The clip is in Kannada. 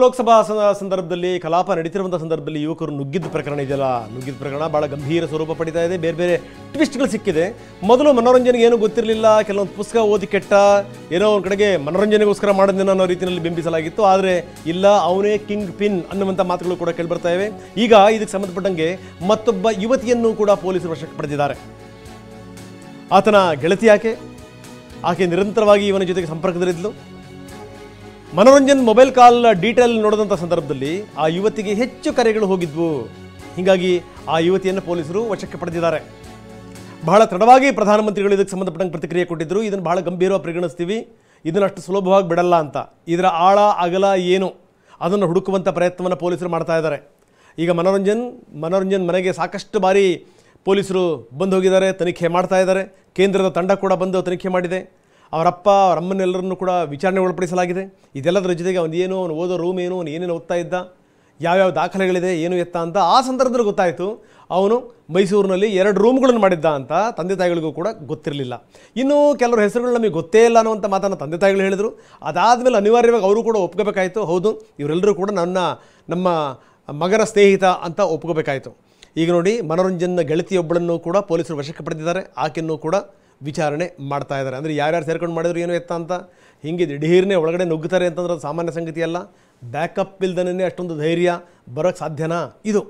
ಲೋಕಸಭಾ ಸಂದರ್ಭದಲ್ಲಿ ಕಲಾಪ ನಡೀತಿರುವಂಥ ಸಂದರ್ಭದಲ್ಲಿ ಯುವಕರು ನುಗ್ಗಿದ್ದ ಪ್ರಕರಣ ಇದೆಯಲ್ಲ, ನುಗ್ಗಿದ್ದ ಪ್ರಕರಣ ಭಾಳ ಗಂಭೀರ ಸ್ವರೂಪ ಪಡಿತಾ ಇದೆ. ಬೇರೆ ಬೇರೆ ಟ್ವಿಸ್ಟ್ಗಳು ಸಿಕ್ಕಿದೆ. ಮೊದಲು ಮನೋರಂಜನೆಗೆ ಏನೂ ಗೊತ್ತಿರಲಿಲ್ಲ, ಕೆಲವೊಂದು ಪುಸ್ತಕ ಓದಿ ಕೆಟ್ಟ, ಏನೋ ಒಂದು ಕಡೆಗೆ ಮನೋರಂಜನೆಗೋಸ್ಕರ ಮಾಡೋದನ್ನ ಅನ್ನೋ ರೀತಿಯಲ್ಲಿ ಬಿಂಬಿಸಲಾಗಿತ್ತು. ಆದರೆ ಇಲ್ಲ, ಅವನೇ ಕಿಂಗ್ ಪಿನ್ ಅನ್ನುವಂಥ ಮಾತುಗಳು ಕೂಡ ಕೇಳಿಬರ್ತಾ ಇವೆ. ಈಗ ಇದಕ್ಕೆ ಸಂಬಂಧಪಟ್ಟಂಗೆ ಮತ್ತೊಬ್ಬ ಯುವತಿಯನ್ನು ಕೂಡ ಪೊಲೀಸರು ವಶಕ್ಕೆ ಪಡೆದಿದ್ದಾರೆ. ಆತನ ಗೆಳತಿ ಆಕೆ ನಿರಂತರವಾಗಿ ಇವನ ಜೊತೆಗೆ ಸಂಪರ್ಕದಲ್ಲಿದ್ದಳು. ಮನೋರಂಜನ್ ಮೊಬೈಲ್ ಕಾಲ್ ಡೀಟೇಲ್ ನೋಡಿದಂಥ ಸಂದರ್ಭದಲ್ಲಿ ಆ ಯುವತಿಗೆ ಹೆಚ್ಚು ಕರೆಗಳು ಹೋಗಿದ್ವು. ಹೀಗಾಗಿ ಆ ಯುವತಿಯನ್ನು ಪೊಲೀಸರು ವಶಕ್ಕೆ ಪಡೆದಿದ್ದಾರೆ. ಬಹಳ ತಡವಾಗಿ ಪ್ರಧಾನಮಂತ್ರಿಗಳು ಇದಕ್ಕೆ ಸಂಬಂಧಪಟ್ಟಂಗೆ ಪ್ರತಿಕ್ರಿಯೆ ಕೊಟ್ಟಿದ್ದರು. ಇದನ್ನು ಬಹಳ ಗಂಭೀರವಾಗಿ ಪರಿಗಣಿಸ್ತೀವಿ, ಇದನ್ನು ಅಷ್ಟು ಸುಲಭವಾಗಿ ಬಿಡಲ್ಲ ಅಂತ. ಇದರ ಆಳ ಅಗಲ ಏನು ಅದನ್ನು ಹುಡುಕುವಂಥ ಪ್ರಯತ್ನವನ್ನು ಪೊಲೀಸರು ಮಾಡ್ತಾ ಇದ್ದಾರೆ. ಈಗ ಮನೋರಂಜನ್ ಮನೆಗೆ ಸಾಕಷ್ಟು ಬಾರಿ ಪೊಲೀಸರು ಬಂದು ಹೋಗಿದ್ದಾರೆ, ತನಿಖೆ ಮಾಡ್ತಾ ಇದ್ದಾರೆ. ಕೇಂದ್ರದ ತಂಡ ಕೂಡ ಬಂದು ತನಿಖೆ ಮಾಡಿದೆ. ಅವರಪ್ಪ ಅವರಮ್ಮನ್ನೆಲ್ಲರನ್ನು ಕೂಡ ವಿಚಾರಣೆ ಒಳಪಡಿಸಲಾಗಿದೆ. ಇದೆಲ್ಲದರ ಜೊತೆಗೆ ಅವನು ಓದೋ ರೂಮ್ ಏನು, ಅವನು ಏನೇನು ಓದ್ತಾ ಇದ್ದ, ಯಾವ್ಯಾವ ದಾಖಲೆಗಳಿದೆ, ಏನು ಎತ್ತ ಅಂತ ಆ ಸಂದರ್ಭದಲ್ಲಿ ಗೊತ್ತಾಯಿತು. ಅವನು ಮೈಸೂರಿನಲ್ಲಿ 2 ರೂಮ್ಗಳನ್ನು ಮಾಡಿದ್ದ ಅಂತ ತಂದೆ ತಾಯಿಗಳಿಗೂ ಕೂಡ ಗೊತ್ತಿರಲಿಲ್ಲ. ಇನ್ನೂ ಕೆಲವರು ಹೆಸರುಗಳು ನಮಗೆ ಗೊತ್ತೇ ಇಲ್ಲ ಅನ್ನುವಂಥ ಮಾತನ್ನು ತಂದೆ ತಾಯಿಗಳು ಹೇಳಿದರು. ಅದಾದಮೇಲೆ ಅನಿವಾರ್ಯವಾಗಿ ಅವರು ಕೂಡ ಒಪ್ಕೋಬೇಕಾಯಿತು. ಹೌದು, ಇವರೆಲ್ಲರೂ ಕೂಡ ನಮ್ಮ ಮಗನ ಸ್ನೇಹಿತ ಅಂತ ಒಪ್ಕೋಬೇಕಾಯಿತು. ಈಗ ನೋಡಿ, ಮನೋರಂಜನ್ನ ಗೆಳತಿಯೊಬ್ಬಳನ್ನು ಕೂಡ ಪೊಲೀಸರು ವಶಕ್ಕೆ ಪಡೆದಿದ್ದಾರೆ. ಆಕೆಯನ್ನು ಕೂಡ ವಿಚಾರಣೆ ಮಾಡ್ತಾ ಇದ್ದಾರೆ. ಅಂದರೆ ಯಾರ್ಯಾರು ಸೇರ್ಕೊಂಡು ಮಾಡಿದ್ರು ಏನು ಎತ್ತ ಅಂತ. ಹೀಗೆ ದಿಢೀರ್ನೇ ಒಳಗಡೆ ನುಗ್ಗುತ್ತಾರೆ ಅಂತಂದ್ರೆ ಅದು ಸಾಮಾನ್ಯ ಸಂಗತಿ ಅಲ್ಲ. ಬ್ಯಾಕಪ್ ಇಲ್ದನೇ ಅಷ್ಟೊಂದು ಧೈರ್ಯ ಬರೋಕ್ಕೆ ಸಾಧ್ಯನಾ? ಇದು